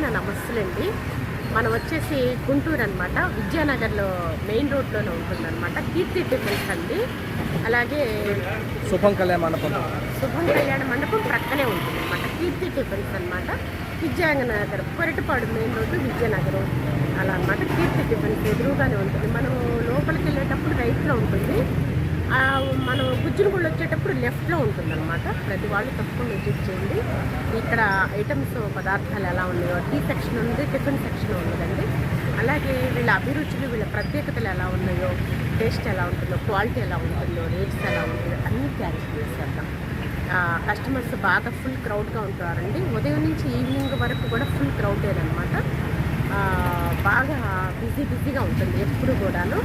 నా నమస్తులండి. మనం వచ్చేసి గుంటూరు అనమాట, విద్యానగర్లో మెయిన్ రోడ్లోనే ఉంటుందన్నమాట. కీర్తి టిఫిన్స్ అండి. అలాగే శుభం కళ్యాణ మండపం ప్రక్కనే ఉంటుంది అనమాట. కీర్తి టిఫిన్స్ అనమాట. విద్యానగర్ కొరటపాడు మెయిన్ రోడ్డు విద్యానగరం అలా అనమాట. కీర్తి టిఫిన్స్ ఎదురుగానే ఉంటుంది. మనం లోపలికి వెళ్ళేటప్పుడు రైట్లో ఉంటుంది, మనం గుజ్జునగూడ వచ్చేటప్పుడు లెఫ్ట్లో ఉంటుందన్నమాట. ప్రతి వాళ్ళు తప్పకుండా విజిట్ చేయండి. ఇక్కడ ఐటమ్స్ పదార్థాలు ఎలా ఉన్నాయో, టీ సెక్షన్ ఉంది, టిఫిన్ సెక్షన్ ఉన్నదండి. అలాగే వీళ్ళ అభిరుచులు, వీళ్ళ ప్రత్యేకతలు ఎలా ఉన్నాయో, టేస్ట్ ఎలా ఉంటుందో, క్వాలిటీ ఎలా ఉంటుందో, రేట్స్ ఎలా ఉంటుందో అన్నీ క్యారీ చేసేద్దాం. కస్టమర్స్ బాగా ఫుల్ క్రౌడ్గా ఉంటారండి. ఉదయం నుంచి ఈవినింగ్ వరకు కూడా ఫుల్ క్రౌడేనమాట. బాగా బిజీగా ఉంటుంది ఎప్పుడు కూడాను.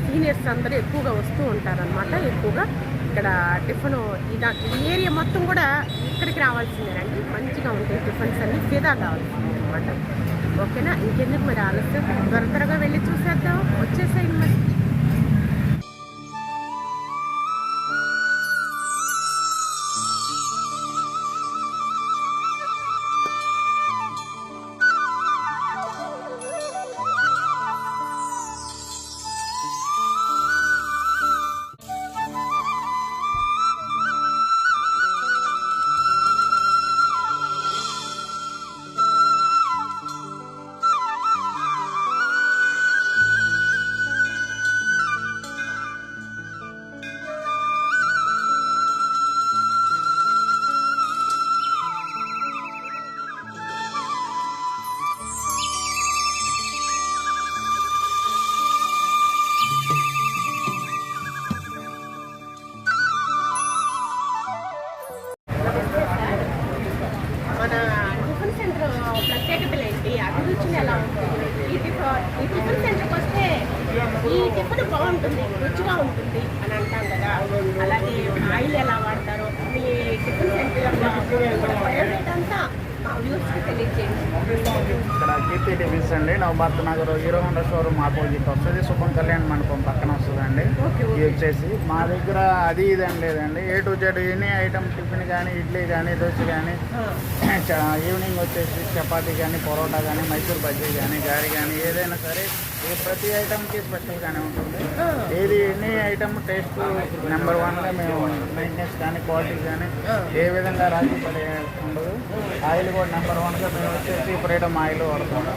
సీనియర్స్ అందరూ ఎక్కువగా వస్తూ ఉంటారనమాట. ఎక్కువగా ఇక్కడ టిఫిన్ ఈ ఏరియా మొత్తం కూడా ఇక్కడికి రావాల్సిందేనండి. మంచిగా ఉంటాయి టిఫిన్స్ అన్నీ, ఫిదా కావాల్సిందే అనమాట. ఓకేనా, ఇంకెందుకు మరి ఆలస్యం, త్వరగా వెళ్ళి చూసేద్దాం. వచ్చేసేయండి మరి. ప్రత్యేకతలు ఏంటి, అభిరుచులు ఎలా ఉంటుంది, ఈ టిఫిన్ సెంటర్కి వస్తే ఈ టిఫిన్ బాగుంటుంది, రుచిగా ఉంటుంది అని అంటాం కదా. అలాగే ఆయిల్ ఎలా వాడతారో, మీ టిఫిన్ సెంటర్ బయోడేటా అంతా ఇక్కడ కీర్తి టిఫిన్స్ అండి, Navabharat Nagar Hero Honda showroom opposite వస్తుంది. శుభం కళ్యాణ మండపం పక్కన వస్తుందండి. ఇది వచ్చేసి మా దగ్గర అది ఇదని లేదండి, A to Z any item, tiffin కానీ, ఇడ్లీ కానీ, దోశ కానీ, ఈవినింగ్ వచ్చేసి చపాతీ కానీ, పరోటా కానీ, మైసూర్ బజ్జీ కానీ, గారి కానీ, ఏదైనా సరే ప్రతి ఐటమ్కి స్పెషల్గానే ఉంటుంది. ఏది ఎనీ ఐటమ్ టేస్ట్ నెంబర్ 1గా మేము మెయింటెనెన్స్ కానీ, క్వాలిటీ కానీ ఏ విధంగా రాజీ పడే ఉండదు. ఆయిల్ కూడా నెంబర్ 1గా మేము వచ్చేసి ఫ్రీడమ్ ఆయిల్ వాడతాము.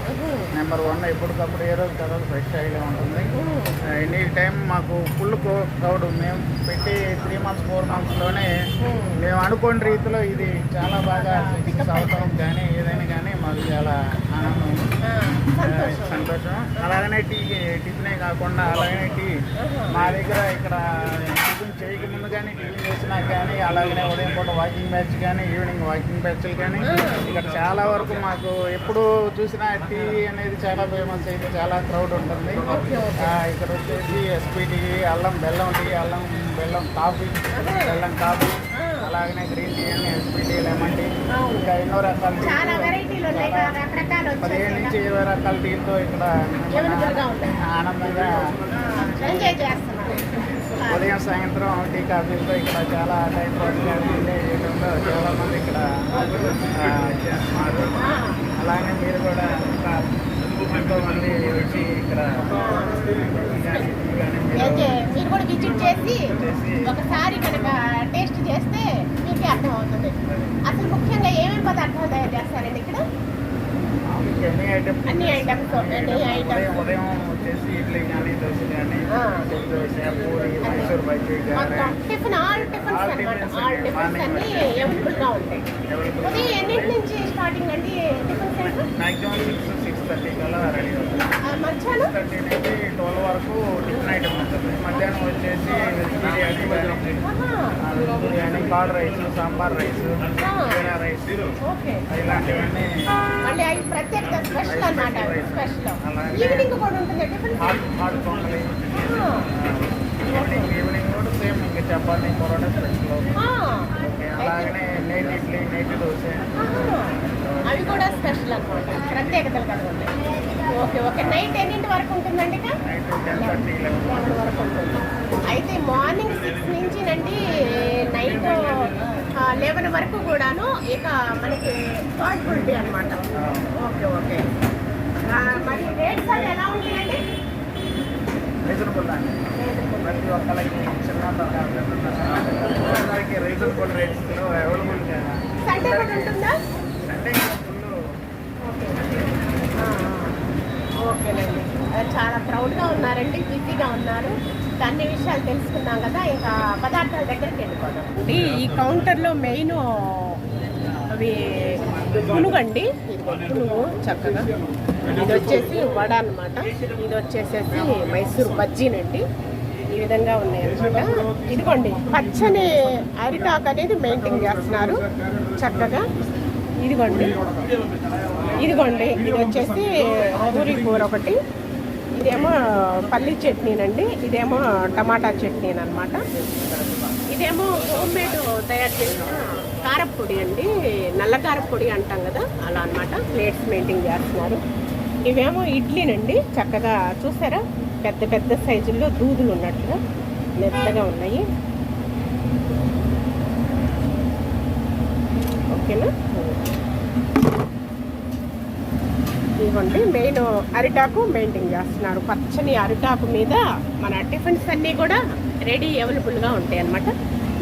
నెంబర్ 1 ఎప్పటికప్పుడు ఏ రోజు కదా ఫ్రెష్ ఆయిల్ ఉంటుంది. ఎనీ టైం మాకు ఫుల్ క్రౌడ్. మేము పెట్టి 3 months 4 monthsలోనే మేము అనుకోని రీతిలో ఇది చాలా బాగా సక్సెస్ అవటం కానీ, ఏదైనా కానీ మాకు చాలా ఆనందం, సంతోషం. అలాగనే టిఫినే కాకుండా అలాగనే టీ మా దగ్గర ఇక్కడ టిఫిన్ చేయకముందు కానీ, టిఫిన్ చేసినాక కానీ, అలాగనే ఉదయం పూట వాకింగ్ బ్యాచ్ కానీ, ఈవినింగ్ వాకింగ్ బ్యాచ్లు కానీ ఇక్కడ చాలా వరకు మాకు ఎప్పుడు చూసినా టీ అనేది చాలా ఫేమస్. అయితే చాలా క్రౌడ్ ఉంటుంది. ఇక్కడ వచ్చేసి ఎస్పీ టీ, అల్లం బెల్లం టీ, అల్లం బెల్లం కాఫీ, బెల్లం కాఫీ, అలాగనే గ్రీన్ టీ అని, ఎస్పీ టీ, లెమన్ టీ, ఇంకా ఎన్నో రకాల 15 నుంచి 20 రకాల టీలతో ఇక్కడ ఆనందంగా ఉదయం సాయంత్రం టీ కాఫీలతో ఇక్కడ చాలా టైం పాస్ చేయడంలో చాలా మంది ఇక్కడ చేస్తున్నారు. అలాగే మీరు కూడా ఎంతో మంది వచ్చి ఇక్కడ మీరు కూడా విజిట్ చేసి ఒకసారి కనుక టేస్ట్ చేస్తే మీకే అర్థమవుతుంది. అసలు ముఖ్యంగా ఏమేమి పదార్థాలు తయారు చేస్తారండి ఇక్కడ? అన్ని ఐటమ్స్ ఉదయం వచ్చేసి ఇడ్లీ కానీ, దోశ కానీ, dosa, puri, Mysore bajji, tiffin all tiffins అన్ని అవైలబుల్గా ఉంటాయి. ఉదయం ఎన్నింటి నుంచి స్టార్టింగ్ అండి టిఫిన్ సెంటర్? మ్యాక్సిమం 6-6:30 కల్లా రెడీ అవుతుంది. మధ్యాహ్నం 6:30 నుంచి 12 వరకు టిఫిన్ ఐటమ్ ఉంటుంది. మధ్యాహ్నం వచ్చేసి biryani, curd rice, sambar rice, jeera rice, ఇలాంటివన్నీ మళ్ళీ అవి ప్రత్యేకత స్పెషల్ అన్నమాట. స్పెషల్ ఈవినింగ్ కూడా ఉంటుంది టిఫిన్. హాట్ పొంగలి ఈవినింగ్ కూడా సేమ్ ఇంకా చపాతీ, పరోటా స్పెషల్. అలాగనే నేతి ఇడ్లీ, నేతి దోశ అవి కూడా స్పెషల్ అనమాట, ప్రత్యేకతలు కదా ఉంటాయి. ఓకే. నైట్ ఎన్నింటి వరకు ఉంటుందండి? నైట్ 10-11 వరకు ఉంటుంది. అయితే మార్నింగ్ 6 నుంచి నైట్ 11 వరకు కూడాను ఇక మనకి సాల్ట్ఫుల్ టీ అనమాట. Okay okay. మరి రేట్స్ అవి ఎలా ఉంటాయండి? రీజనబుల్ అండి. ప్రతి ఒక్కరికి చిన్న అందరికి రీజనబుల్ రేట్స్లో అవైలబుల్. సండే కూడా ఉంటుందా? Sunday full. ఓకేనండి. చాలా ప్రౌడ్గా ఉన్నారండి, బిజీగా ఉన్నారు. అన్ని విషయాలు తెలుసుకున్నాం కదా, ఇంకా పదార్థాల దగ్గరికి వెళ్ళిపోదాం. ఈ కౌంటర్లో మెయిన్ అవి పునుగండి. పునుగు చక్కగా. ఇది వచ్చేసి వడ అనమాట. ఇది వచ్చేసేసి మైసూర్ బజ్జీనండి. ఈ విధంగా ఉన్నాయన్నమాట. ఇదిగోండి పచ్చని అరిటాకు అనేది మెయింటైన్ చేస్తున్నారు చక్కగా. ఇదిగోండి ఇదిగోండి ఇది వచ్చేసి పూరి కూర ఒకటి. ఇదేమో పల్లీ చట్నీనండి. ఇదేమో టమాటా చట్నీ అనమాట. ఇదేమో హోమ్ మేడ్ తయారు చేసిన కారప్పొడి అండి. నల్ల కారప్పొడి అంటాం కదా, అలా అనమాట. ప్లేట్స్ మెయింటైన్ చేస్తున్నారు. ఇవేమో ఇడ్లీనండి. చక్కగా చూసారా, పెద్ద పెద్ద సైజుల్లో దూదులు ఉన్నట్టుగా మెత్తగా ఉన్నాయి. ఓకేనా. ఇదిగోండి మెయిన్ అరిటాకు మెయింటైన్ చేస్తున్నారు. పచ్చని అరిటాకు మీద మన టిఫిన్స్ అన్నీ కూడా రెడీ అవైలబుల్గా ఉంటాయి అన్నమాట.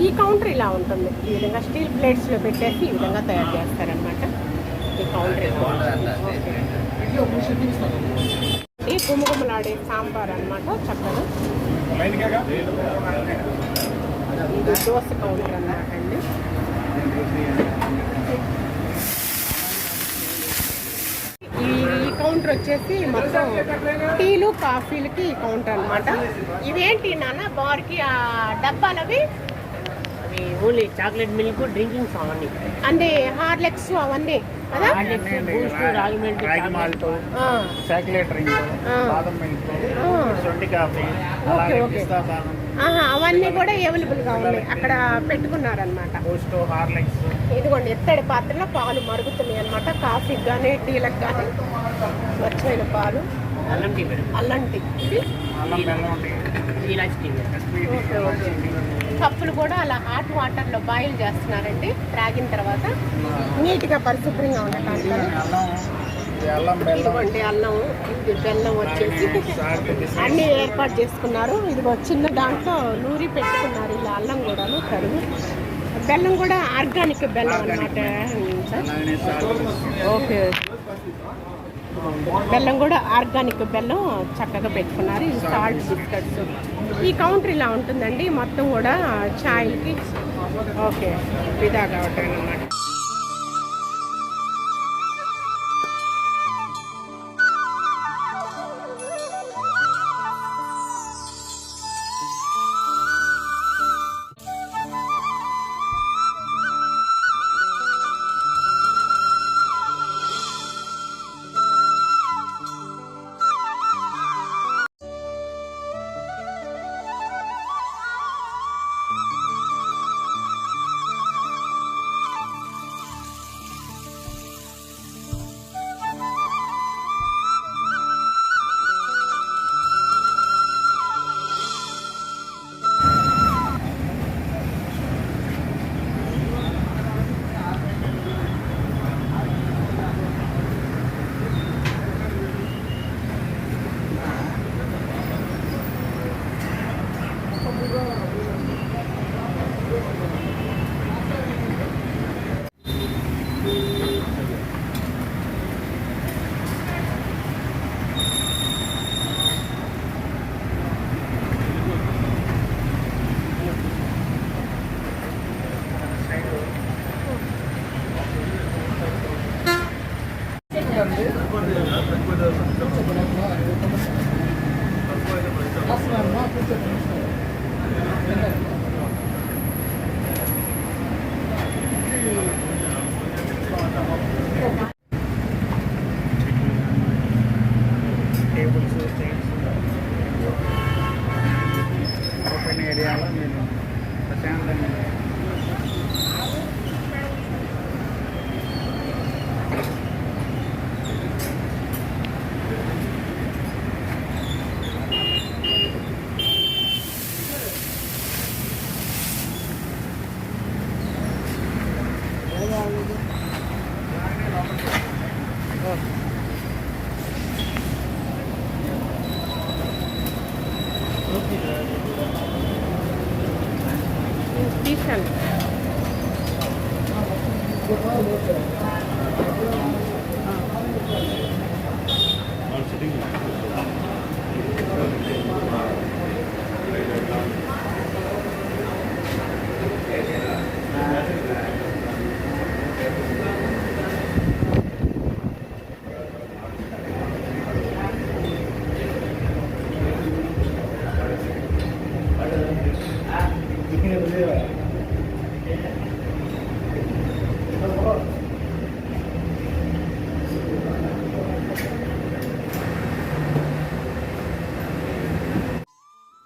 ఈ కౌంటర్ ఇలా ఉంటుంది. ఈ విధంగా స్టీల్ ప్లేట్స్లో పెట్టేసి ఈ విధంగా తయారు చేస్తారనమాట. ఈ కౌంటర్ ఈ గుమగుమలాడే సాంబార్ అనమాట చక్కగా. ఇది దోశ కౌంటర్ అన్నమాట అండి. ఈ కౌంటర్ వచ్చేసి మొత్తం టీలు కాఫీలకి ఈ కౌంటర్ అనమాట. ఇవేంటి నాన్న బార్కి ఆ డబ్బాలవి? ఓన్లీ చాక్లెట్ మిల్క్, డ్రింకింగ్ అవన్నీ అంటే హార్లెక్స్ అవన్నీ కదా. రాగి మాల్ట్, చాక్లెట్ డ్రింక్, బాదం మిల్క్, సొంటి కాఫీ, అలాగే పిస్తా బాదం, అవన్నీ కూడా అవైలబుల్గా ఉన్నాయి. అక్కడ పెట్టుకున్నారనమాట. Boost, Horlicks. ఇదిగోండి ఎత్తడి పాత్రలో పాలు మరుగుతున్నాయి అనమాట. కాఫీకి కానీ టీలకు కానీ వచ్చైన పాలు. అల్లం టీ, అల్లం టీ, ఇది అల్లం బెల్లం టీ, ఇలాచి టీ. Okay okay. కప్పులు కూడా అలా హాట్ వాటర్లో బాయిల్ చేస్తున్నారండి. త్రాగిన తర్వాత నీట్గా పరిశుభ్రంగా ఉండటానికి. అల్లం బెల్లం, ఇదిగోండి అల్లం, ఇది బెల్లం వచ్చేసి అన్నీ ఏర్పాటు చేసుకున్నారు. ఇదిగో చిన్న దాంట్లో నూరి పెట్టుకున్నారు ఇలా అల్లం కూడాను కరుగు. బెల్లం కూడా ఆర్గానిక్ బెల్లం అన్నమాట సార్. ఓకే. బెల్లం కూడా ఆర్గానిక్ బెల్లం చక్కగా పెట్టుకున్నారు. ఇది సాల్ట్ బిస్కెట్స్. ఈ కౌంటర్ ఇలా ఉంటుందండి మొత్తం కూడా ఛాయ్కి. ఓకే, విదా కావటం అన్నమాట.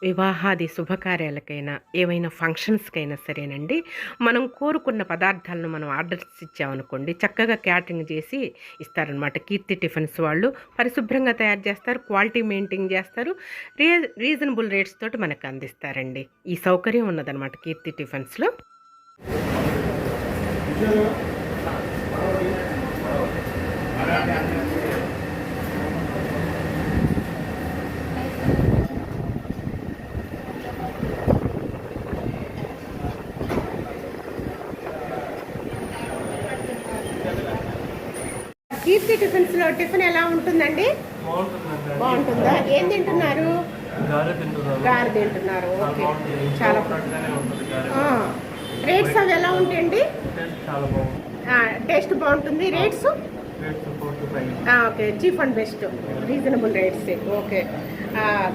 వివాహాది శుభకార్యాలకైనా ఏవైనా ఫంక్షన్స్కైనా సరేనండి, మనం కోరుకున్న పదార్థాలను మనం ఆర్డర్స్ ఇచ్చామనుకోండి, చక్కగా క్యాటరింగ్ చేసి ఇస్తారనమాట. కీర్తి టిఫిన్స్ వాళ్ళు పరిశుభ్రంగా తయారు చేస్తారు, క్వాలిటీ మెయింటైన్ చేస్తారు, రీజనబుల్ రేట్స్ తోటి మనకు అందిస్తారండి. ఈ సౌకర్యం ఉన్నదనమాట కీర్తి టిఫిన్స్లో. కీర్తి టిఫిన్స్లో టిఫిన్ ఎలా ఉంటుందండి? బాగుంటుందా? ఏం తింటున్నారు? గారె తింటున్నారు. ఓకే, చాలా రేట్స్ అవి ఎలా ఉంటాయండి? టేస్ట్ బాగుంటుంది. Rates okay, cheap and best, reasonable rates. Okay,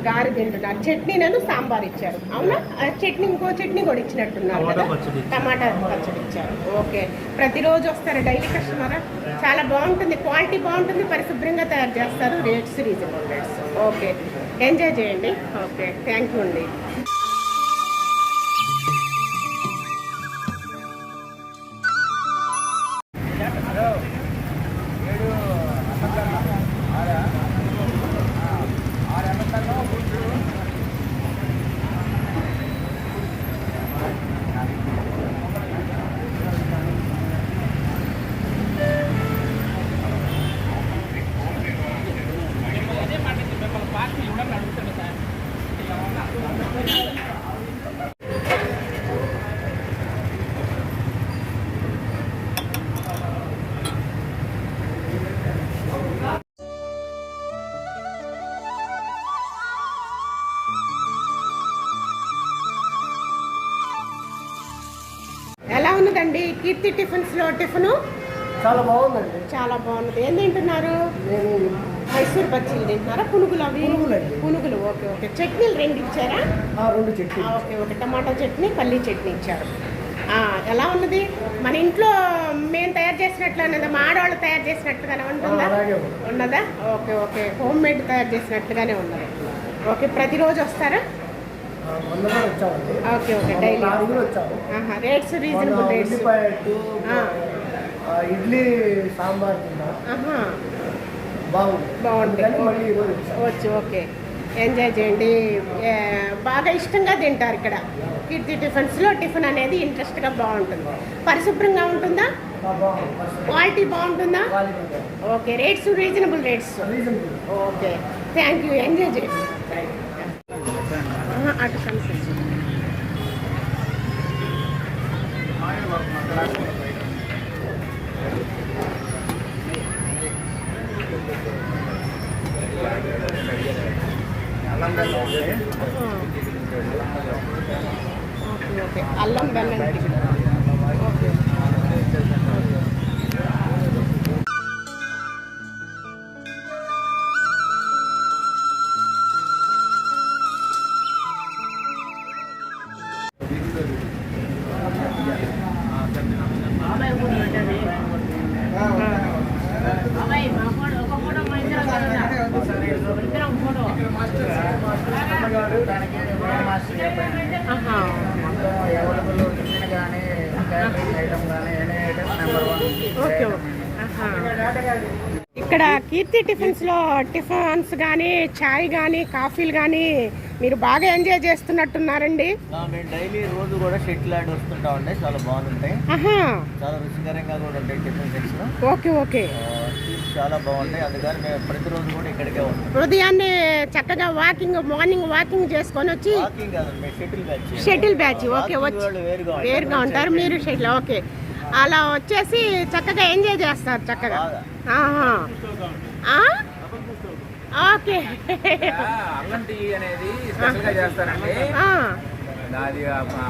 గారె తింటున్నారు. చట్నీ నేను సాంబార్ ఇచ్చారు, అవునా? చట్నీ ఇంకో చట్నీ కూడా ఇచ్చినట్టున్నారు కదా, టమాటా పచ్చడి ఇచ్చారు. ఓకే, ప్రతిరోజు వస్తారు, డైలీ కస్టమరా? చాలా బాగుంటుంది, క్వాలిటీ బాగుంటుంది, పరిశుభ్రంగా తయారు చేస్తారు, rates reasonable rates. Okay, enjoy చేయండి. ఓకే, థ్యాంక్ యూ అండి. ఎలా ఉన్నదండి కీర్తి టిఫిన్స్లో టిఫిను? చాలా బాగుందండి. చాలా బాగున్నది. ఏం తింటున్నారు? మైసూర్ బజ్జీలు తింటున్నారా? పునుగులు? అవి పునుగులు. ఓకే ఓకే, చట్నీలు 2 ఇచ్చారా? 2 చట్నీ. ఓకే ఓకే, టమాటా చట్నీ, పల్లీ చట్నీ ఇచ్చారు. ఎలా ఉన్నది? మన ఇంట్లో మేము తయారు చేసినట్లు అన్నది, మా ఆడవాళ్ళు తయారు చేసినట్టుగానే ఉంటుందా? ఉన్నదా? ఓకే ఓకే, హోమ్ మేడ్ తయారు చేసినట్టుగానే ఉన్నది. ఓకే, ప్రతిరోజు వస్తారా? Okay okay, daily rates reasonable rates. Idli sambar బాగుంటుంది. వచ్చు. ఓకే, ఎంజాయ్ చేయండి. బాగా ఇష్టంగా తింటారు ఇక్కడ కీర్తి టిఫిన్స్లో. టిఫిన్ అనేది ఇంట్రెస్ట్గా బాగుంటుంది. పరిశుభ్రంగా ఉంటుందా? క్వాలిటీ బాగుంటుందా? Okay, rates reasonable rates. Okay, thank you, enjoy చేయండి. అటు కన్సెషన్ ఓకే, అల్లం బెల్లం ఓకే. Okay okay. ఇక్కడ కీర్తి టిఫిన్స్లో టిఫిన్స్ కానీ, చాయ్ కానీ, కాఫీలు కానీ మీరు బాగా ఎంజాయ్ చేస్తున్నట్టున్నారండి. మేము డైలీ రోజు కూడా షటిల్ ఆడి వస్తుంటామండి. చాలా బాగుంటాయి, చాలా రుచికరంగా కూడా ఉంటాయి టిఫిన్ సెక్షన్. ఓకే ఓకే, చాలా బాగుంటాయి. అందుకని మేము ప్రతిరోజు కూడా ఇక్కడికే ఉంటాం. ఉదయాన్నే చక్కగా మార్నింగ్ వాకింగ్ చేసుకొని వచ్చి షటిల్ బ్యాచ్. ఓకే, వచ్చి వేరుగా ఉంటారు, మీరు షటిల్. ఓకే, అలా వచ్చేసి చక్కగా ఎంజాయ్ చేస్తారు చక్కగా. ఓకే, అల్లం టీ అనేది స్పెషల్ గా చేస్తారండి. అది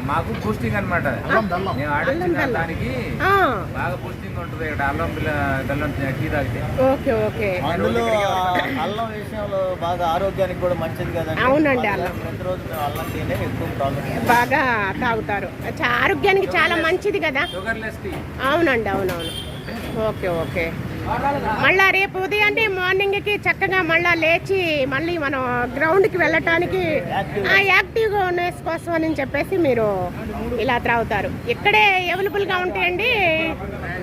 మాకు బూస్టింగ్ అనమాట. మేము ఆడించిన దానికి బాగా బూస్టింగ్ ఉంటుంది ఇక్కడ అల్లం బెల్లం టీ తాగితే. ఓకే ఓకే, అందులో అల్లం విషయంలో బాగా ఆరోగ్యానికి కూడా మంచిది కదండి. అవునండి, అల్లం ప్రతిరోజు మేము అల్లం టీనే ఎక్కువ బాగా తాగుతారు. ఆరోగ్యానికి చాలా మంచిది కదా. Sugarless tea. అవునండి, అవునవును. ఓకే ఓకే, మళ్ళా రేపు ఉదయాన్నే మార్నింగ్కి చక్కగా మళ్ళా లేచి మళ్ళీ మనం గ్రౌండ్కి వెళ్ళటానికి యాక్టివ్నెస్ కోసం అని చెప్పేసి మీరు ఇలా త్రాగుతారు. ఇక్కడే అవైలబుల్గా ఉంటాయండి,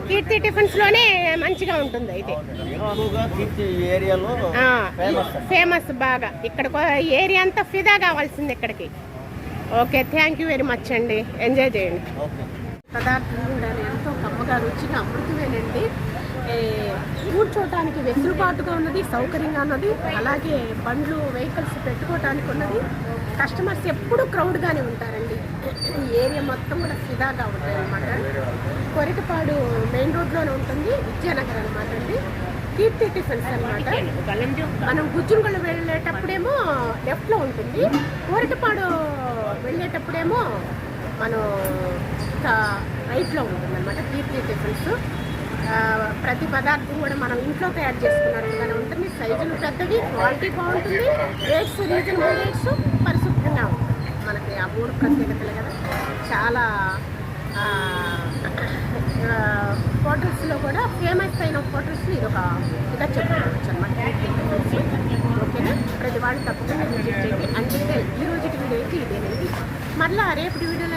కీర్తి టిఫిన్స్లోనే మంచిగా ఉంటుంది. అయితే ఎక్కువగా కీర్తి ఏరియాలో ఫేమస్ బాగా, ఇక్కడ ఏరియా అంతా ఫిదా కావాల్సింది ఇక్కడికి. Okay, thank you very much అండి, ఎంజాయ్ చేయండి. ఓకే. పదార్థం కూడా ఎంతో కమ్మగా రుచిగా అమృతమేనండి. కూర్చోటానికి వెసులుబాటుగా ఉన్నది, సౌకర్యంగా ఉన్నది, అలాగే బండ్లు వెహికల్స్ పెట్టుకోవటానికి ఉన్నది. కస్టమర్స్ ఎప్పుడూ క్రౌడ్గానే ఉంటారండి. ఈ ఏరియా మొత్తం కూడా ఫిదాగా ఉంటాయి అన్నమాట. కొరటపాడు మెయిన్ రోడ్లోనే ఉంటుంది, విద్యానగర్ అనమాట అండి. కీర్తి టిఫిన్స్ అనమాట. మనం గుజ్జుంగళ్ళు వెళ్ళేటప్పుడేమో లెఫ్ట్లో ఉంటుంది, కొరటపాడు వెళ్ళేటప్పుడేమో మనం రైట్లో ఉంటుంది అనమాట కీర్తి టిఫిన్స్. ప్రతి పదార్థం కూడా మనం ఇంట్లో తయారు చేసుకున్నట్టుగానే ఉంటుంది. సైజులు పెద్దవి, క్వాలిటీ బాగుంటుంది, రేట్స్ రీజనబుల్ రేట్స్, పరిశుభ్రంగా ఉంటుంది. మనకి ఆ 3 ప్రత్యేకతలు కదా. చాలా హోటల్స్లో కూడా ఫేమస్ అయిన హోటల్స్ ఇది ఒక ఇదిగా చెప్పుకోవచ్చు అనమాట. ఓకేనా, ప్రతి వాళ్ళు తప్పకుండా విజిట్ చేయండి. అంటే ఈ రోజుకి వీడియోకి ఇదేనండి. మళ్ళీ రేపటి వీడియోలో